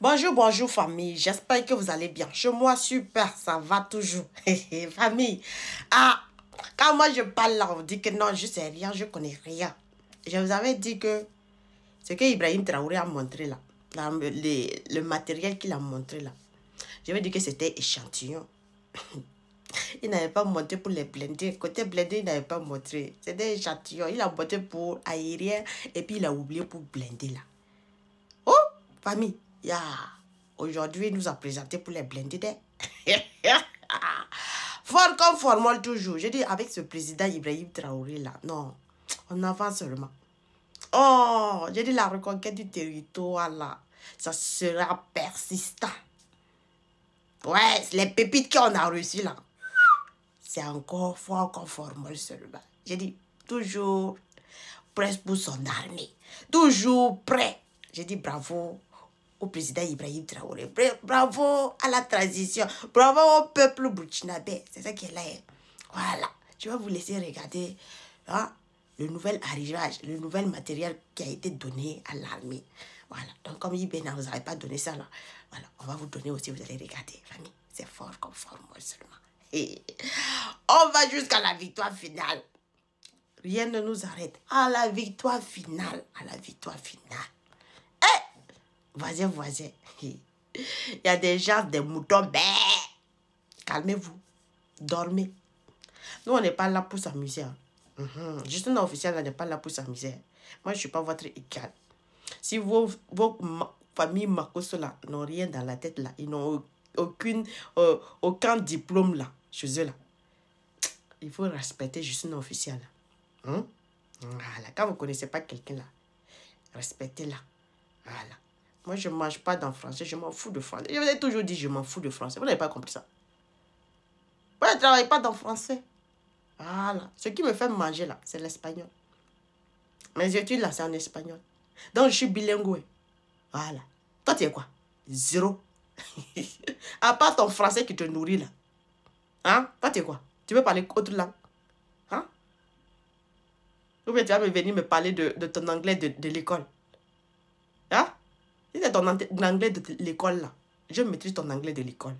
Bonjour, bonjour famille, j'espère que vous allez bien. Chez moi, super, ça va toujours. Famille, quand moi je parle là, on dit que non, je sais rien, je connais rien. Je vous avais dit que ce que Ibrahim Traoré a montré là, le matériel qu'il a montré là, je vais dire que c'était échantillon. Il n'avait pas montré pour les blindés. Côté blindé, il n'avait pas montré. C'était échantillon. Il a montré pour aérien et puis il a oublié pour blindé là. Oh, famille, aujourd'hui, il nous a présenté pour les blindés. Fort comme formol toujours. Je dis avec ce président Ibrahim Traoré là, non, on avance seulement. Oh, j'ai dit la reconquête du territoire là, ça sera persistant. Ouais, les pépites qu'on a reçues là, c'est encore fort comme formol seulement. J'ai dit toujours prêt pour son armée, toujours prêt. J'ai dit bravo au président Ibrahim Traoré, bravo à la transition, bravo au peuple burkinabé, c'est ça qui est là. Voilà, je vais vous laisser regarder le nouvel arrivage, le nouvel matériel qui a été donné à l'armée. Voilà, donc comme Ibena, vous n'avez pas donné ça là, voilà, on va vous donner aussi, vous allez regarder, famille, c'est fort comme formol seulement. Et on va jusqu'à la victoire finale. Rien ne nous arrête. À la victoire finale, à la victoire finale. Voisin, voisin. Il y a des gens, des moutons. Calmez-vous. Dormez. Nous, on n'est pas là pour s'amuser. Juste un officiel n'est pas là pour s'amuser. Moi, je ne suis pas votre égal. Si vos familles Makoso là n'ont rien dans la tête là, ils n'ont aucun diplôme là, chez eux là, il faut respecter juste un officiel là. Voilà. Quand vous ne connaissez pas quelqu'un là, respectez-la. Voilà. Moi, je ne mange pas dans le français, je m'en fous de français. Je vous ai toujours dit, je m'en fous de français. Vous n'avez pas compris ça. Vous ne travaillez pas dans le français. Voilà. Ce qui me fait manger là, c'est l'espagnol. Mes études là, c'est en espagnol. Donc, je suis bilingue. Voilà. Toi, tu es quoi? Zéro. À part ton français qui te nourrit là. Hein? Toi, tu es quoi? Tu veux parler autre langue? Hein? Ou bien tu vas venir me parler de ton anglais de l'école. Hein? Si c'est ton anglais de l'école là, je maîtrise ton anglais de l'école.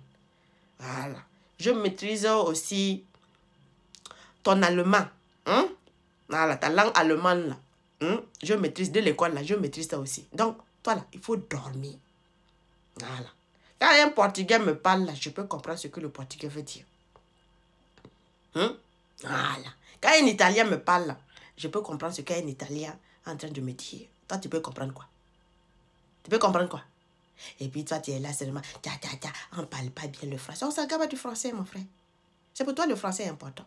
Voilà. Je maîtrise aussi ton allemand. Voilà, ta langue allemande là. Je maîtrise de l'école là, je maîtrise ça aussi. Donc, toi là, il faut dormir. Voilà. Quand un portugais me parle là, je peux comprendre ce que le portugais veut dire. Voilà. Quand un italien me parle là, je peux comprendre ce qu'un italien est en train de me dire. Toi, tu peux comprendre quoi? Tu peux comprendre quoi? Et puis toi, tu es là seulement, on ne parle pas bien le français. On s'en pas du français, mon frère. C'est pour toi, le français est important.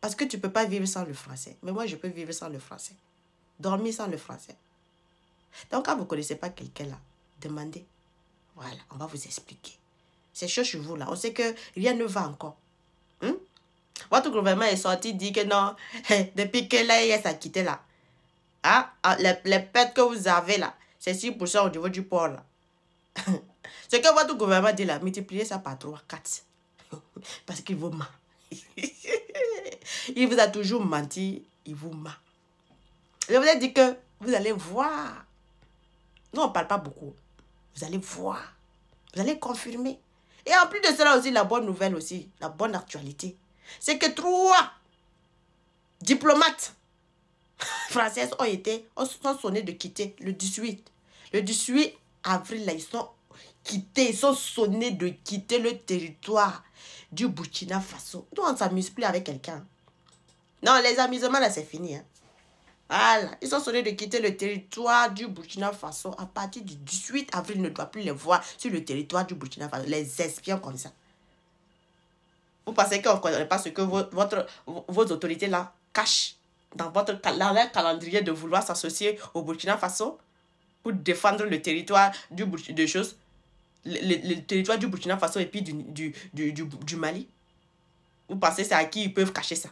Parce que tu ne peux pas vivre sans le français. Mais moi, je peux vivre sans le français. Dormir sans le français. Donc, quand vous ne connaissez pas quelqu'un là, demandez. Voilà, on va vous expliquer. C'est chaud chez vous là. On sait que rien ne va encore. Votre gouvernement est sorti, dit que non, depuis que l'AIS a quitté là, les pertes que vous avez là, c'est 6% au niveau du port là. Ce que votre gouvernement dit là, multipliez ça par 3, 4. Parce qu'il vous ment. Il vous a toujours menti, il vous ment. Je vous ai dit que vous allez voir. Nous, on ne parle pas beaucoup. Vous allez voir. Vous allez confirmer. Et en plus de cela aussi, la bonne nouvelle aussi, la bonne actualité, c'est que 3 diplomates françaises sont sonnés de quitter le 18. Le 18 avril, là, ils sont quittés, ils sont sonnés de quitter le territoire du Burkina Faso. Nous, on ne s'amuse plus avec quelqu'un. Non, les amusements, là, c'est fini. Voilà. Ils sont sonnés de quitter le territoire du Burkina Faso. À partir du 18 avril, on ne doit plus les voir sur le territoire du Burkina Faso. Les espions comme ça. Vous pensez qu'on ne connaît pas ce que vos autorités là cachent dans leur calendrier de vouloir s'associer au Burkina Faso pour défendre le territoire le territoire du Burkina Faso et puis du Mali? Vous pensez c'est à qui ils peuvent cacher ça?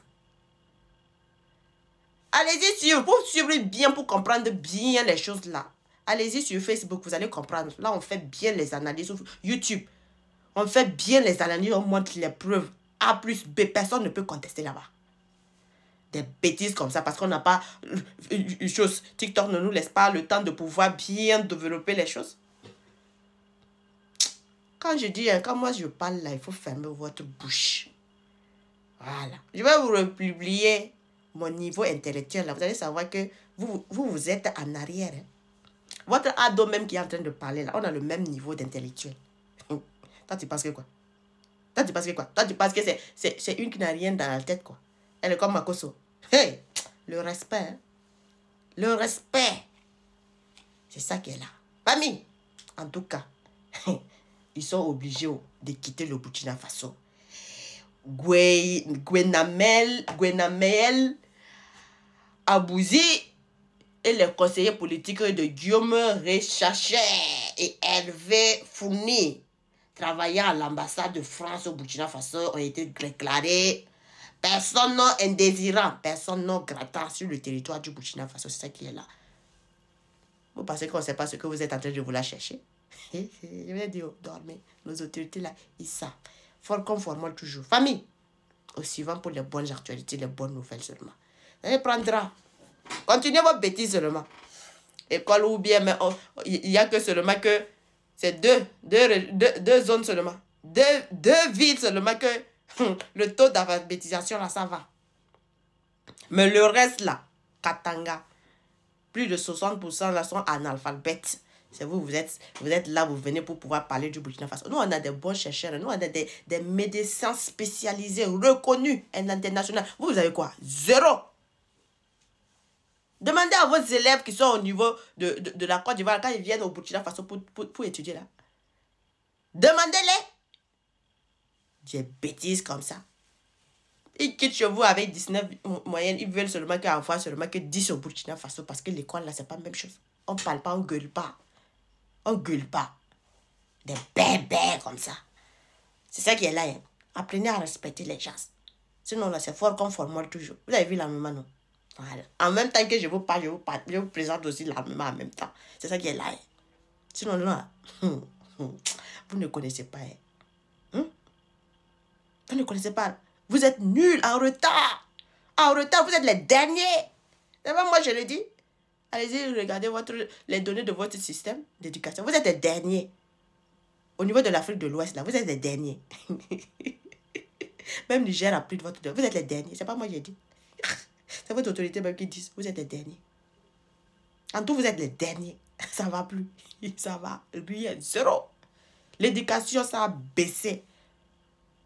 Allez-y suivre, pour suivre bien, pour comprendre bien les choses là. Allez-y sur Facebook, vous allez comprendre. Là, on fait bien les analyses sur YouTube. On fait bien les analyses, on montre les preuves. A plus B, personne ne peut contester là-bas. Des bêtises comme ça, parce qu'on n'a pas une chose. TikTok ne nous laisse pas le temps de pouvoir bien développer les choses. Quand je dis, quand moi je parle là, il faut fermer votre bouche. Voilà. Je vais vous republier mon niveau intellectuel là. Vous allez savoir que vous êtes en arrière. Hein. Votre ado même qui est en train de parler là, on a le même niveau d'intellectuel. Toi, tu penses que quoi? Toi, tu penses que quoi? Toi, tu penses que c'est une qui n'a rien dans la tête, quoi. Elle est comme Makoso. Hey! Le respect, hein? Le respect. C'est ça qui est là. Famille, en tout cas, ils sont obligés de quitter le Burkina Faso. Gwenamel Abouzi et les conseillers politiques de Guillaume Rechaché et Hervé Fourni, travaillant à l'ambassade de France au Burkina Faso, ont été déclarés personne non indésirant, personne non grattant sur le territoire du Burkina Faso. C'est ça qui est là. Vous pensez qu'on ne sait pas ce que vous êtes en train de vouloir chercher? Je vais dire, dormez. Nos autorités là, ils savent. Fort conforme toujours. Famille, au suivant pour les bonnes actualités, les bonnes nouvelles seulement. Elle prendra. Continuez vos bêtises seulement. École ou bien, mais il n'y a que seulement que c'est deux zones seulement. Deux villes seulement que le taux d'alphabétisation là, ça va. Mais le reste là, Katanga, plus de 60% là sont analphabètes. C'est vous êtes là, vous venez pour pouvoir parler du Burkina Faso. Nous, on a des bons chercheurs, nous, on a des médecins spécialisés, reconnus, internationaux. Vous avez quoi? Zéro. Demandez à vos élèves qui sont au niveau de la Côte d'Ivoire, quand ils viennent au Burkina Faso pour étudier là. Demandez-les. Des bêtises comme ça. Ils quittent chez vous avec 19 moyennes, ils veulent seulement qu'avoir seulement que 10 au Burkina Faso parce que l'école là, c'est pas la même chose. On ne parle pas, on ne gueule pas. On ne gueule pas. Des bébés comme ça. C'est ça qui est là. Hein. Apprenez à respecter les gens. Sinon, là, c'est fort conforme toujours. Vous avez vu la maman, non? Voilà. En même temps que je vous parle, je vous présente aussi la maman en même temps. C'est ça qui est là. Hein. Sinon, là, vous ne connaissez pas. Hein? Vous ne connaissez pas. Vous êtes nuls, en retard. En retard, vous êtes les derniers. C'est pas moi, je le dis. Allez-y, regardez les données de votre système d'éducation. Vous êtes les derniers. Au niveau de l'Afrique de l'Ouest, là, vous êtes les derniers. Même Niger a plus de votre... Vous êtes les derniers. C'est pas moi qui ai dit. C'est votre autorité même qui dit. Vous êtes les derniers. En tout, vous êtes les derniers. Ça va plus. Ça va. Rien. Zéro. L'éducation, ça a baissé.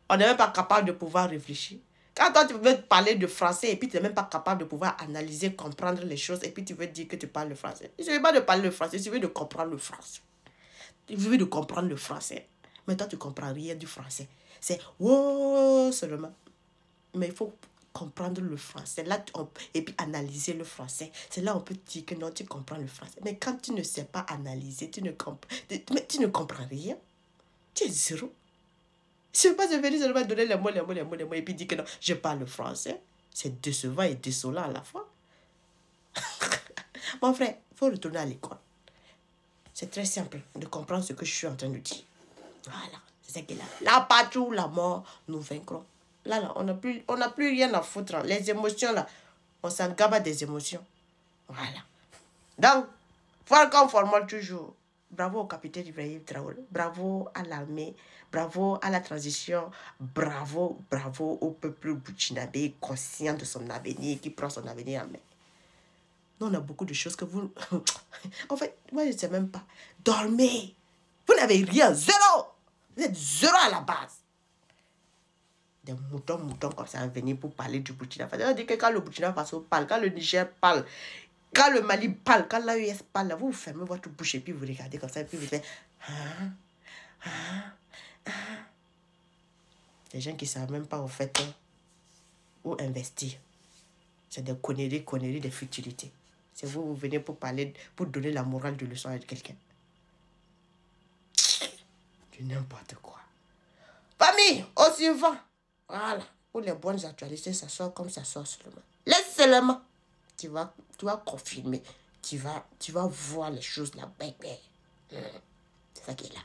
On n'est même pas capable de pouvoir réfléchir. Quand toi, tu veux parler de français et puis tu n'es même pas capable de pouvoir analyser, comprendre les choses et puis tu veux dire que tu parles le français. Il ne suffit pas de parler le français, il suffit de comprendre le français. Il suffit de comprendre le français. Mais toi, tu ne comprends rien du français. C'est « wow » seulement. Mais il faut comprendre le français. Là, et puis analyser le français. C'est là on peut dire que non, tu comprends le français. Mais quand tu ne sais pas analyser, tu ne comprends rien. Tu es zéro. Je ne sais pas de venir seulement donner les mots, et puis dire que non, je parle le français. C'est décevant et désolant à la fois. Mon frère, il faut retourner à l'école. C'est très simple de comprendre ce que je suis en train de dire. Voilà, c'est ça qui est là. La patrie ou la mort, nous vaincrons. Là, on n'a plus rien à foutre. Hein. Les émotions, là, on s'en gabe des émotions. Voilà. Donc, faut conformer toujours. Bravo au capitaine Ibrahim Traoré, bravo à l'armée, bravo à la transition, bravo au peuple burkinabé conscient de son avenir, qui prend son avenir en main. Nous, on a beaucoup de choses que vous... En fait, moi, je ne sais même pas. Dormez. Vous n'avez rien, zéro. Vous êtes zéro à la base. Des moutons comme ça venir pour parler du Burkina Faso. On dit que quand le Burkina Faso parle, quand le Niger parle, quand le Mali parle, quand l'AES parle, là, vous fermez votre bouche et puis vous regardez comme ça et puis vous faites... Les gens qui ne savent même pas au fait où investir. C'est des conneries, des futilités. C'est vous venez pour parler, pour donner la morale de leçon à quelqu'un. Du n'importe quoi. Famille, au suivant. Voilà. Pour les bonnes actualités, ça sort comme ça sort seulement. Laisse seulement. Tu vas confirmer. Tu vas voir les choses là. C'est ça qui est là.